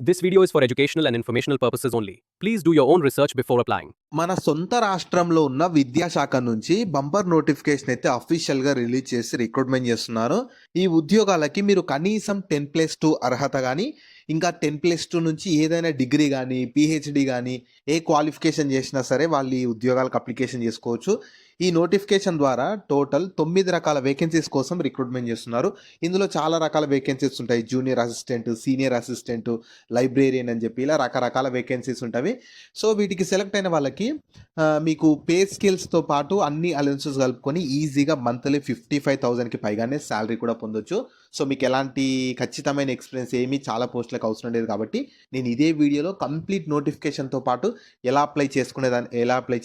This video is for educational and informational purposes only. Please do your own research before applying. మన సొంత రాష్ట్రంలో ఉన్న విద్యాశాఖ నుంచి బంపర్ నోటిఫికేషన్ అయితే అఫీషియల్గా రిలీజ్ చేసి రిక్రూట్మెంట్ చేస్తున్నారు. ఈ ఉద్యోగాలకి మీరు కనీసం 10+2 అర్హత కానీ ఇంకా 10+2 నుంచి ఏదైనా డిగ్రీ కానీ పిహెచ్డి కానీ ఏ క్వాలిఫికేషన్ చేసినా సరే వాళ్ళు ఈ ఉద్యోగాలకు అప్లికేషన్ చేసుకోవచ్చు. ఈ నోటిఫికేషన్ ద్వారా టోటల్ 9 రకాల వేకెన్సీస్ కోసం రిక్రూట్మెంట్ చేస్తున్నారు. ఇందులో చాలా రకాల వేకెన్సీస్ ఉంటాయి. Junior assistant, senior assistant, librarian అని చెప్పి ఇలా రకరకాల వేకెన్సీస్ ఉంటాయి. సో వీటికి సెలెక్ట్ అయిన వాళ్ళకి మీకు పే స్కిల్స్తో పాటు అన్ని అలవెన్సెస్ కలుపుకొని ఈజీగా మంత్లీ 55,000కి పైగానే శాలరీ కూడా పొందొచ్చు. సో మీకు ఎలాంటి ఖచ్చితమైన ఎక్స్పీరియన్స్ ఏమీ చాలా పోస్టులకు అవసరం లేదు కాబట్టి నేను ఇదే వీడియోలో కంప్లీట్ నోటిఫికేషన్తో పాటు ఎలా అప్లై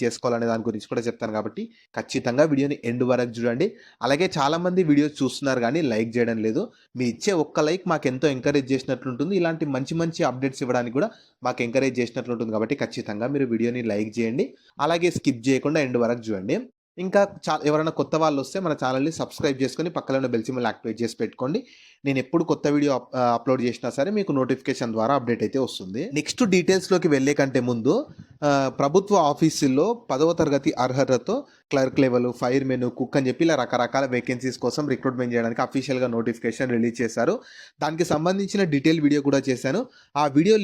చేసుకోవాలనే దాని గురించి కూడా చెప్తాను కాబట్టి ఖచ్చితంగా వీడియోని ఎండ్ వరకు చూడండి. అలాగే చాలామంది వీడియోస్ చూస్తున్నారు కానీ లైక్ చేయడం లేదు. మీ ఇచ్చే ఒక్క లైక్ మాకు ఎంతో ఎంకరేజ్ చేసినట్లుంటుంది. ఇలాంటి మంచి మంచి అప్డేట్స్ ఇవ్వడానికి కూడా మాకు ఎంకరేజ్ చేసినట్లుంటుంది కాబట్టి ఖచ్చితంగా మీరు వీడియోని లైక్ చేయండి. అలాగే స్కిప్ చేయకుండా ఎండ్ వరకు చూడండి. ఇంకా ఎవరైనా కొత్త వాళ్ళు వస్తే మన ఛానల్ని సబ్స్క్రైబ్ చేసుకొని పక్కన ఉన్న బెల్ సింబల్ యాక్టివేట్ చేసి పెట్టుకోండి. నేను ఎప్పుడు కొత్త వీడియో అప్లోడ్ చేసినా సరే మీకు నోటిఫికేషన్ ద్వారా అప్డేట్ అయితే వస్తుంది. నెక్స్ట్ డీటెయిల్స్లోకి వెళ్ళే కంటే ముందు ప్రభుత్వ ఆఫీసుల్లో 10వ తరగతి అర్హతతో clerk level, fire men, cook అని చెప్పి ఇలా రకరకాల వేకెన్సీస్ కోసం రిక్రూట్మెంట్ చేయడానికి అఫీషియల్గా నోటిఫికేషన్ రిలీజ్ చేశారు. దానికి సంబంధించిన డీటెయిల్ వీడియో కూడా చేశాను. ఆ వీడియో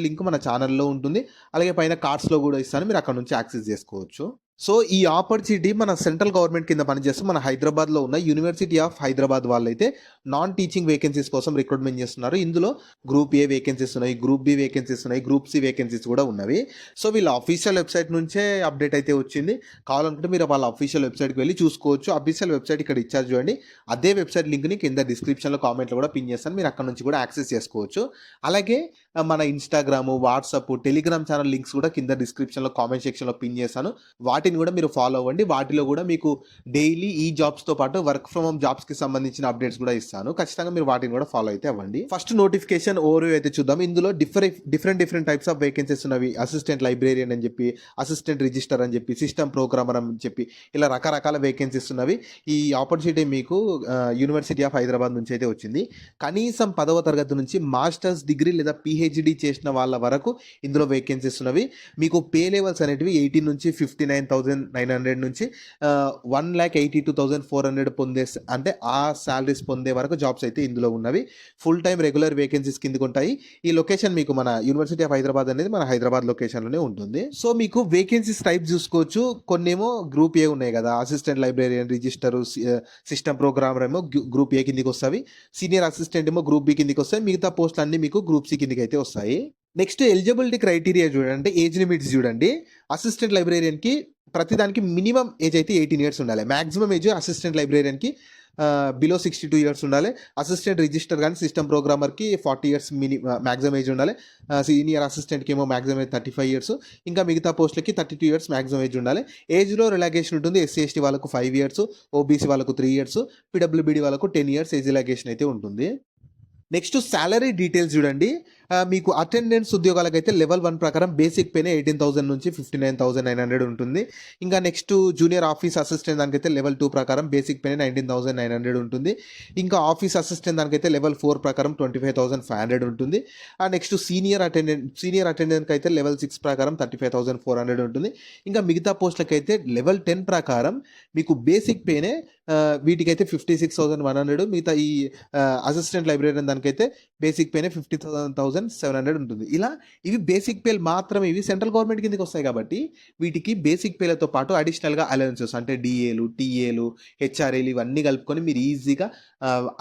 లింక్ మన ఛానల్లో ఉంటుంది. అలాగే పైన కార్డ్స్లో కూడా ఇస్తాను, మీరు అక్కడ నుంచి యాక్సెస్ చేసుకోవచ్చు. సో ఈ ఆపర్చునిటీ మన సెంట్రల్ గవర్నమెంట్ కింద పనిచేస్తూ మన హైదరాబాద్లో ఉన్న యూనివర్సిటీ ఆఫ్ హైదరాబాద్ వాళ్ళైతే నాన్ టీచింగ్ వేకెన్సీస్ కోసం రిక్రూట్మెంట్ చేస్తున్నారు. ఇందులో గ్రూప్ ఏ వేకెన్సీస్ ఉన్నాయి, గ్రూప్ బి వేకెన్సీస్ ఉన్నాయి, గ్రూప్ సి వేకెన్సీస్ కూడా ఉన్నవి. సో వీళ్ళ అఫీషియల్ వెబ్సైట్ నుంచే అప్డేట్ అయితే వచ్చింది. కావాలనుకుంటే మీరు వాళ్ళ అఫీషియల్ వెబ్సైట్కి వెళ్ళి చూసుకోవచ్చు. అఫీషియల్ వెబ్సైట్ ఇక్కడ ఇచ్చారు చూడండి. అదే వెబ్సైట్ లింక్ని కింద డిస్క్రిప్షన్లో కామెంట్లో కూడా పిన్ చేస్తాను, మీరు అక్కడ నుంచి కూడా యాక్సెస్ చేసుకోవచ్చు. అలాగే మన Instagram, WhatsApp, Telegram channel links కూడా కింద డిస్క్రిప్షన్లో కామెంట్ సెక్షన్లో పిన్ చేశాను. వాటిని కూడా మీరు ఫాలో అవ్వండి. వాటిలో కూడా మీకు డైలీ ఈ జాబ్స్తో పాటు వర్క్ ఫ్రమ్ హోమ్ జాబ్స్కి సంబంధించిన అప్డేట్స్ కూడా ఇస్తాను. ఖచ్చితంగా మీరు వాటిని కూడా ఫాలో అయితే అవ్వండి. ఫస్ట్ నోటిఫికేషన్ ఓవర్వ్యూ అయితే చూద్దాం. ఇందులో డిఫరెంట్ టైప్స్ ఆఫ్ వేకెన్సీస్ ఉన్నవి. అసిస్టెంట్ లైబ్రేరియన్ అని చెప్పి, అసిస్టెంట్ రిజిస్టర్ అని చెప్పి, సిస్టమ్ ప్రోగ్రామర్ అని చెప్పి ఇలా రకరకాల వేకెన్సీస్ ఉన్నవి. ఈ ఆపర్చునిటీ మీకు యూనివర్సిటీ ఆఫ్ హైదరాబాద్ నుంచి అయితే వచ్చింది. కనీసం 10వ తరగతి నుంచి మాస్టర్స్ డిగ్రీ లేదా పిహెచ్డి చేసిన వాళ్ళ వరకు ఇందులో వేకెన్సీస్ ఉన్నవి. మీకు పే లెవెల్స్ అనేటివి 18 నుంచి 59,900 నుంచి 1,82,400 పొందే అంటే ఆ శాలరీస్ పొందే వరకు జాబ్స్ అయితే ఇందులో ఉన్నవి. ఫుల్ టైం రెగ్యులర్ వేకెన్సీస్ కిందకు ఉంటాయి. ఈ లొకేషన్ మీకు మన యూనివర్సిటీ ఆఫ్ హైదరాబాద్ అనేది మన హైదరాబాద్ లొకేషన్లోనే ఉంటుంది. సో మీకు వేకెన్సీస్ టైప్ చూసుకోవచ్చు. కొన్నేమో గ్రూప్ ఏ ఉన్నాయి కదా, assistant librarian, register, system programmer ఏమో గ్రూప్ ఏ కిందికి వస్తాయి. సీనియర్ అసిస్టెంట్ ఏమో గ్రూప్ బి కిందికి వస్తాయి. మిగతా పోస్టులు అన్ని మీకు గ్రూప్ సి కిందికి అయితే వస్తాయి. నెక్స్ట్ ఎలిజిబిలిటీ క్రైటీరియా చూడండి, ఏజ్ లిమిట్స్ చూడండి. అసిస్టెంట్ లైబ్రేరియన్కి ప్రతిదానికి మినిమం ఏజ్ అయితే 18 ఇయర్స్ ఉండాలి. మ్యాక్సిమం ఏజ్ అసిస్టెంట్ లైబ్రేరియన్కి బిలో 62 ఇయర్స్ ఉండాలి. అసిస్టెంట్ రిజిస్టర్ కానీ సిస్టమ్ ప్రోగ్రామర్కి 40 ఇయర్స్ మ్యాక్సిమం ఏజ్ ఉండాలి. సీనియర్ అసిస్టెంట్కి ఏమో మ్యాక్సిమం ఏజ్ 35 ఇయర్స్. ఇంకా మిగతా పోస్టులకి 32 ఇయర్స్ మ్యాక్సిమం ఏజ్ ఉండాలి. ఏజ్లో రిలాగేషన్ ఉంటుంది. ఎస్సీ ఎస్టీ వాళ్ళకు 5 ఇయర్స్, ఓబీసీ వాళ్ళకు 3 ఇయర్స్, పీడబ్ల్యూబీడీ వాళ్ళకు 10 ఇయర్స్ ఏజ్ రిలాగేషన్ అయితే ఉంటుంది. నెక్స్ట్ శాలరీ డీటెయిల్స్ చూడండి. మీకు అటెండెన్స్ ఉద్యోగాలకైతే లెవెల్ 1 ప్రకారం బేసిక్ పేనే 18,000 నుంచి 59,900 ఉంటుంది. ఇంకా నెక్స్ట్ జూనియర్ ఆఫీస్ అసిస్టెంట్ దానికైతే లెవెల్ 2 ప్రకారం బేసిక్ పేనే 19,900 ఉంటుంది. ఇంకా ఆఫీస్ అసిస్టెంట్ దానికైతే లెవెల్ 4 ప్రకారం 25,500 ఉంటుంది. నెక్స్ట్ సీనియర్ అటెండెంట్కి అయితే లెవెల్ 6 ప్రకారం 35,400 ఉంటుంది. ఇంకా మిగతా పోస్టులకైతే లెవెల్ 10 ప్రకారం మీకు బేసిక్ పేనే వీటికైతే 56,100. మిగతా ఈ అసిస్టెంట్ లైబ్రేరియన్ దానికైతే బేసిక్ పేనే 50,700 ఉంటుంది. ఇలా ఇవి బేసిక్ పేలు మాత్రమే. ఇవి సెంట్రల్ గవర్నమెంట్ కిందకి వస్తాయి కాబట్టి వీటికి బేసిక్ పేలతో పాటు అడిషనల్గా అలవెన్సెస్ అంటే డిఏలు, టీఏలు, హెచ్ఆర్ఏలు ఇవన్నీ కలుపుకొని మీరు ఈజీగా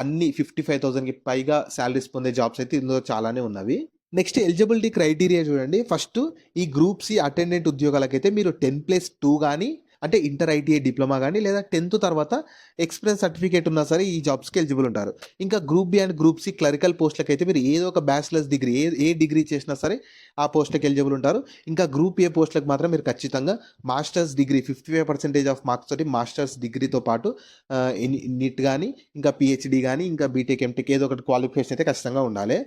అన్ని 55,000కి పైగా శాలరీస్ పొందే జాబ్స్ అయితే ఇందులో చాలానే ఉన్నవి. నెక్స్ట్ ఎలిజిబిలిటీ క్రైటీరియా చూడండి. ఫస్ట్ ఈ గ్రూప్ సి అటెండెంట్ ఉద్యోగాలకైతే మీరు 10+2 కానీ అంటే ఇంటర్ ఐటీఐ డిప్లొమా కానీ లేదా 10th తర్వాత ఎక్స్పీరియన్స్ సర్టిఫికేట్ ఉన్నా సరే ఈ జాబ్స్కి ఎలిజిబుల్ ఉంటారు. ఇంకా group B and group C clerical పోస్టులకు అయితే మీరు ఏదో ఒక బ్యాచిలర్స్ డిగ్రీ ఏ డిగ్రీ చేసినా సరే ఆ పోస్టులకు ఎలిజిబుల్ ఉంటారు. ఇంకా గ్రూప్ ఏ పోస్టులకు మాత్రం మీరు ఖచ్చితంగా మాస్టర్స్ డిగ్రీ 55% ఆఫ్ మార్క్స్ తోటి మాస్టర్స్ డిగ్రీతో పాటు నీట్ కానీ ఇంకా పిహెచ్డి కానీ ఇంకా బీటెక్, ఎంటెక్ ఏదో ఒకటి క్వాలిఫికేషన్ అయితే ఖచ్చితంగా ఉండాలి.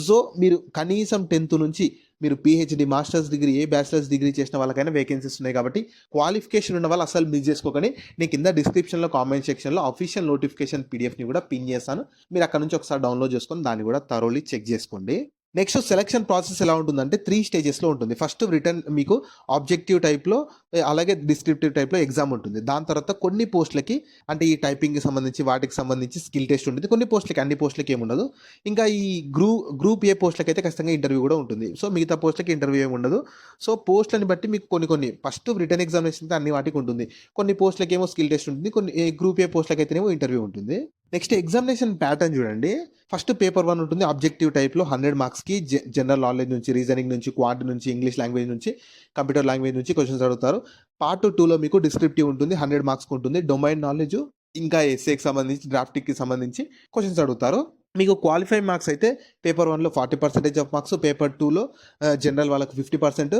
సో మీరు కనీసం 10th నుంచి మీరు పిహెచ్డి, మాస్టర్స్ డిగ్రీ ఏ బ్యాచిలర్స్ డిగ్రీ చేసిన వాళ్ళకైనా వేకెన్సీస్ ఉన్నాయి కాబట్టి క్వాలిఫికేషన్ ఉన్న వాళ్ళు అసలు మిస్ చేసుకోకండి. నేను కింద డిస్క్రిప్షన్లో కామెంట్ సెక్షన్లో అఫీషియల్ నోటిఫికేషన్ పీడిఎఫ్ని కూడా పిన్ చేస్తాను. మీరు అక్కడ నుంచి ఒకసారి డౌన్లోడ్ చేసుకొని దాన్ని కూడా థరోలీ చెక్ చేసుకోండి. నెక్స్ట్ సెలక్షన్ ప్రాసెస్ ఎలా ఉంటుందంటే 3 స్టేజెస్‌లో ఉంటుంది. ఫస్ట్ రిటన్ మీకు ఆబ్జెక్టివ్ టైప్‌లో అలాగే డిస్క్రిప్టివ్ టైప్‌లో ఎగ్జామ్ ఉంటుంది. దాని తర్వాత కొన్ని పోస్ట్‌లకి అంటే ఈ టైపింగ్‌కి సంబంధించి వాటికి సంబంధించి స్కిల్ టెస్ట్ ఉంటుంది. కొన్ని పోస్ట్‌లకి అన్ని పోస్ట్‌లకి ఏముండదు. ఇంకా ఈ గ్రూప్ ఏ పోస్ట్‌లకైతే ఖచ్చితంగా ఇంటర్వ్యూ కూడా ఉంటుంది. సో, మిగతా పోస్ట్‌లకి ఇంటర్వ్యూ ఏమి ఉండదు. సో, పోస్ట్‌లని బట్టి మీకు కొన్ని ఫస్ట్ రిటన్ ఎగ్జామినేషన్ అయితే అన్ని వాటికి ఉంటుంది. కొన్ని పోస్ట్‌లకేమో స్కిల్ టెస్ట్ ఉంటుంది. కొన్ని గ్రూప్ ఏ పోస్ట్‌లకైతేనేమో ఇంటర్వ్యూ ఉంటుంది. నెక్స్ట్ ఎగ్జామినేషన్ ప్యాటర్న్ చూడండి. ఫస్ట్ పేపర్ 1 ఉంటుంది. ఆబ్జెక్టివ్ టైప్‌లో 100 మార్క్స్‌కి జనరల్ నాలెడ్జ్ నుంచి, రీజనింగ్ నుంచి, క్వాంట్ నుంచి, ఇంగ్లీష్ లాంగ్వేజ్ నుంచి, కంప్యూటర్ లాంగ్వేజ్ నుంచి క్వెషన్స్ అడుగుతారు. పార్ట్ 2లో మీకు డిస్క్రిప్టివ్ ఉంటుంది. 100 మార్క్స్‌కి ఉంటుంది. డొమైన్ నాలెడ్జ్ ఇంకా ఎస్ఏకి సంబంధించి, డ్రాఫ్టింగ్‌కి సంబంధించి క్వెషన్స్ అడుగుతారు. మీకు క్వాలిఫైయింగ్ మార్క్స్ అయితే పేపర్ 1లో 40% ఆఫ్ మార్క్స్, పేపర్ 2లో జనరల్ వాళ్ళకి 50%,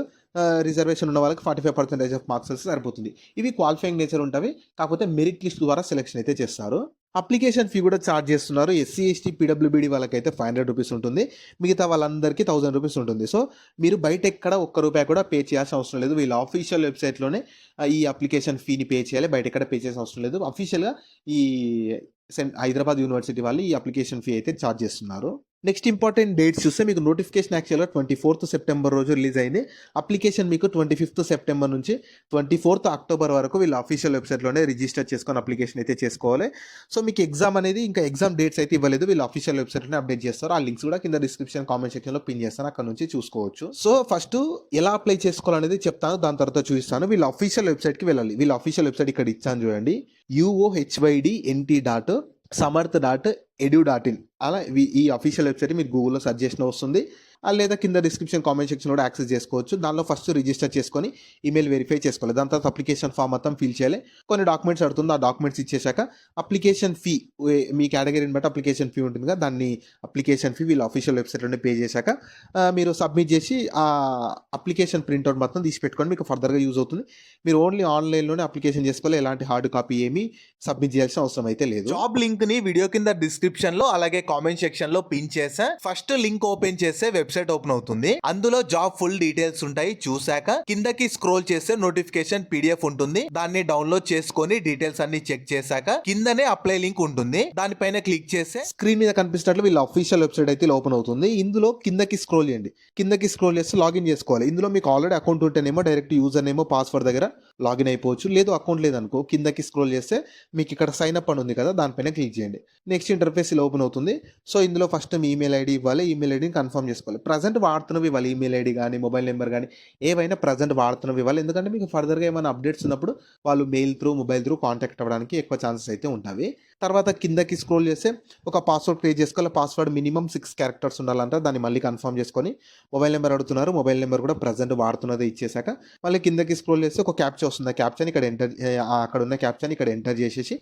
రిజర్వేషన్ ఉన్న వాళ్ళకి 45% ఆఫ్ మార్క్స్ వస్తే సరిపోతుంది. ఇవి క్వాలిఫైయింగ్ నేచర్ ఉంటవి. కాకపోతే మెరిట్ లిస్ట్ ద్వారా సెలక్షన్ అయితే చేస్తారు. అప్లికేషన్ ఫీ కూడా చార్జ్ చేస్తున్నారు. ఎస్సీ, ఎస్టీ, పీడబ్ల్యూబీడీ వాళ్ళకైతే ₹500 ఉంటుంది. మిగతా వాళ్ళందరికీ ₹1000 ఉంటుంది. సో, మీరు బయట ఎక్కడ ఒక్క రూపాయి కూడా పే చేయాల్సిన అవసరం లేదు. వీళ్ళ ఆఫీషియల్ వెబ్‌సైట్‌లోనే ఈ అప్లికేషన్ ఫీని పే చేయాలి. బయట ఎక్కడ పే చేయాల్సిన అవసరం లేదు. అఫీషియల్‌గా ఈ హైదరాబాద్ యూనివర్సిటీ వాళ్ళు ఈ అప్లికేషన్ ఫీ అయితే చార్జ్ చేస్తున్నారు. నెక్స్ట్ ఇంపార్టెంట్ డేట్స్ చూస్తే మీకు నోటిఫికేషన్ యాక్చువల్‌గా 24థ్ సెప్టెంబర్ రోజు రిలీజ్ అయింది. అప్లికేషన్ మీకు 25థ్ సెప్టెంబర్ నుంచి 24థ్ అక్టోబర్ వరకు వీళ్ళ అఫీషియల్ వెబ్‌సైట్‌లోనే రిజిస్టర్ చేసుకొని అప్లికేషన్ అయితే చేసుకోవాలి. సో, మీకు ఎగ్జామ్ అనేది ఇంకా ఎగ్జామ్ డేట్స్ అయితే ఇవ్వలేదు. వీళ్ళు అఫీషియల్ వెబ్‌సైట్‌లోనే అప్డేట్ చేస్తారు. ఆ లింక్స్ కూడా కింద డిస్క్రిప్షన్, కామెంట్ సెక్షన్‌లో పిన్ చేస్తాను. అక్కడ నుంచి చూసుకోవచ్చు. సో, ఫస్ట్ ఎలా అప్లై చేసుకోవాలనేది చెప్తాను. దాని తర్వాత చూపిస్తాను. వీళ్ళ అఫీషియల్ వెబ్‌సైట్‌కి వెళ్ళాలి. వీళ్ళ అఫీషియల్ వెబ్‌సైట్ ఇక్కడ ఇచ్చాను చూడండి. uohydnt.samardh.edu.in అలా ఈ అఫీషియల్ వెబ్‌సైట్ మీరు గూగుల్‌లో సెర్చ్ చేసినా వస్తుంది. లేదా కింద డిస్క్రిప్షన్, కామెంట్ సెక్షన్ కూడా యాక్సెస్ చేసుకోవచ్చు. దానిలో ఫస్ట్ రిజిస్టర్ చేసుకొని ఈమెయిల్ వెరిఫై చేసుకోవాలి. దాని తర్వాత అప్లికేషన్ ఫామ్ మొత్తం ఫిల్ చేయాలి. కొన్ని డాక్యుమెంట్స్ అడుగుతుంది. ఆ డాక్యుమెంట్స్ ఇచ్చేసాక అప్లికేషన్ ఫీ మీ కేటగిరీని బట్టి అప్లికేషన్ ఫీ ఉంటుంది కదా, దాన్ని అప్లికేషన్ ఫీ వీళ్ళ అఫీషియల్ వెబ్‌సైట్‌లోనే పే చేశాక మీరు సబ్మిట్ చేసి ఆ అప్లికేషన్ ప్రింట్‌ఔట్ మొత్తం తీసి పెట్టుకొని మీకు ఫర్దర్‌గా యూజ్ అవుతుంది. మీరు ఓన్లీ ఆన్‌లైన్‌లోనే అప్లికేషన్ చేసుకోవాలి. ఎలాంటి హార్డ్ కాపీ ఏమీ సబ్మిట్ చేయాల్సిన అవసరం అయితే లేదు. జాబ్ లింక్ ని వీడియో కింద డిస్క్రిప్షన్ లో అలాగే కామెంట్ సెక్షన్ లో పిన్ చేసా. ఫస్ట్ లింక్ ఓపెన్ చేస్తే వెబ్సైట్ ఓపెన్ అవుతుంది. అందులో జాబ్ ఫుల్ డీటెయిల్స్ ఉంటాయి. చూసాక కిందకి స్క్రోల్ చేస్తే నోటిఫికేషన్ PDF ఉంటుంది. దాన్ని డౌన్లోడ్ చేసుకొని డీటెయిల్స్ అన్ని చెక్ చేశాక కిందనే అప్లై లింక్ ఉంటుంది. దానిపైన క్లిక్ చేస్తే స్క్రీన్ మీద కనిపిస్తున్నట్లు వీళ్ళ అఫీషియల్ వెబ్‌సైట్ అయితే ఓపెన్ అవుతుంది. ఇందులో కిందకి స్క్రోల్ చేయండి. కిందకి స్క్రోల్ చేస్తే లాగిన్ చేసుకోవాలి. ఇందులో మీకు ఆల్రెడీ అకౌంట్ ఉంటేనేమో డైరెక్ట్ యూజర్ నేమో, పాస్వర్డ్ దగ్గర లాగిన్ అయిపోవచ్చు. లేదు అకౌంట్ లేదనుకో కిందకి స్క్రోల్ చేస్తే మీకు ఇక్కడ సైన్ అప్ అని ఉంది కదా, దానిపైన క్లిక్ చేయండి. నెక్స్ట్ ఇంటర్ఫేస్ ఇలా ఓపెన్ అవుతుంది. సో, ఇందులో ఫస్ట్ మీ ఈమెయిల్ ఐడి ఇవ్వాలి. ఈమెయిల్ ఐడిని కన్ఫర్మ్ చేసుకోవాలి. ప్రజెంట్ వాడుతున్నవి ఇవ్వాలి. ఈమెయిల్ ఐడి కానీ, మొబైల్ నెంబర్ కానీ ఏవైనా ప్రజెంట్ వాడుతున్నవి ఇవ్వాలి. ఎందుకంటే మీకు ఫర్దర్‌గా ఏమైనా అప్డేట్స్ ఉన్నప్పుడు వాళ్ళు mail through, mobile through contact అవ్వడానికి ఎక్కువ ఛాన్సెస్ అయితే ఉంటాయి. తర్వాత కిందకి స్క్రోల్ చేస్తే ఒక పాస్వర్డ్ క్రియేట్ చేసుకోవాలి. పాస్వర్డ్ మినిమమ్ 6 క్యారెక్టర్స్ ఉండాలంట. దాన్ని మళ్ళీ కన్ఫర్మ్ చేసుకొని మొబైల్ నెంబర్ అడుగుతున్నారు. మొబైల్ నెంబర్ కూడా ప్రజెంట్ వాడుతున్నదే ఇచ్చేసాక మళ్ళీ కిందకి స్క్రోల్ చేస్తే ఒక క్యాప్చా వస్తుంది. ఆ క్యాప్చాని ఇక్కడ అక్కడ ఉన్న క్యాప్చాని ఇక్కడ ఎంటర్ చేసేసి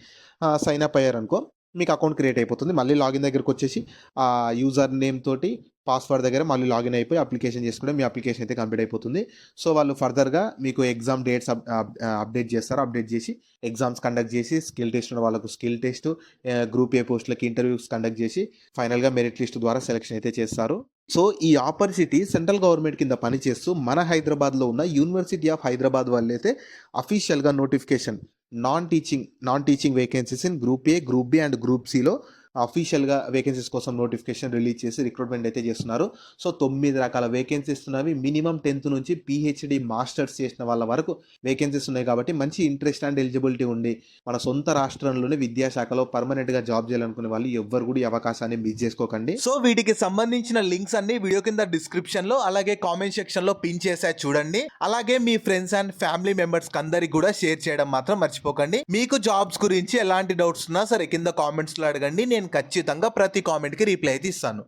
సైన్ అప్ అయ్యారనుకో మీకు అకౌంట్ క్రియేట్ అయిపోతుంది. మళ్ళీ లాగిన్ దగ్గరికి వచ్చేసి ఆ యూజర్ నేమ్ తోటి పాస్వర్డ్ దగ్గర మళ్ళీ లాగిన్ అయిపోయి అప్లికేషన్ చేసుకుంటే మీ అప్లికేషన్ అయితే కంప్లీట్ అయిపోతుంది. సో, వాళ్ళు ఫర్దర్‌గా మీకు ఎగ్జామ్ డేట్స్ అప్డేట్ చేస్తారు. అప్డేట్ చేసి ఎగ్జామ్స్ కండక్ట్ చేసి స్కిల్ టెస్ట్ ఉన్న వాళ్ళకు స్కిల్ టెస్ట్, గ్రూప్ ఏ పోస్టులకి ఇంటర్వ్యూస్ కండక్ట్ చేసి ఫైనల్‌గా మెరిట్ లిస్ట్ ద్వారా సెలక్షన్ అయితే చేస్తారు. సో, ఈ ఆపర్చునిటీ సెంట్రల్ గవర్నమెంట్ కింద పనిచేస్తూ మన హైదరాబాద్‌లో ఉన్న యూనివర్సిటీ ఆఫ్ హైదరాబాద్ వాళ్ళైతే అఫీషియల్‌గా notification non teaching vacancies in group A, group B and group సిలో అఫీషియల్‌గా వేకెన్సీస్ కోసం నోటిఫికేషన్ రిలీజ్ చేసి రిక్రూట్మెంట్ అయితే చేస్తున్నారు. సో, 9 రకాల వేకెన్సీస్ ఉన్నవి. మినిమమ్ 10th నుంచి పీహెచ్‌డీ, మాస్టర్స్ చేసిన వాళ్ళ వరకు వేకెన్సీస్ ఉన్నాయి కాబట్టి మంచి ఇంట్రెస్ట్ అండ్ ఎలిజిబిలిటీ ఉండి మన సొంత రాష్ట్రంలోనే విద్యాశాఖలో పర్మనెంట్‌గా జాబ్ చేయాలనుకునే వాళ్ళు ఎవ్వరు కూడా ఈ అవకాశాన్ని మిస్ చేసుకోకండి. సో వీటికి సంబంధించిన లింక్స్ అన్ని వీడియో కింద డిస్క్రిప్షన్ లో అలాగే కామెంట్ సెక్షన్ లో పిన్ చేసా చూడండి. అలాగే మీ ఫ్రెండ్స్ అండ్ ఫ్యామిలీ మెంబర్స్ అందరికి కూడా షేర్ చేయడం మాత్రం మర్చిపోకండి. మీకు జాబ్స్ గురించి ఎలాంటి డౌట్స్ ఉన్నా సరే కింద కామెంట్స్ లో అడగండి. నేను ఖచ్చితంగా ప్రతి కామెంట్ కి రిప్లై అయితే ఇస్తాను.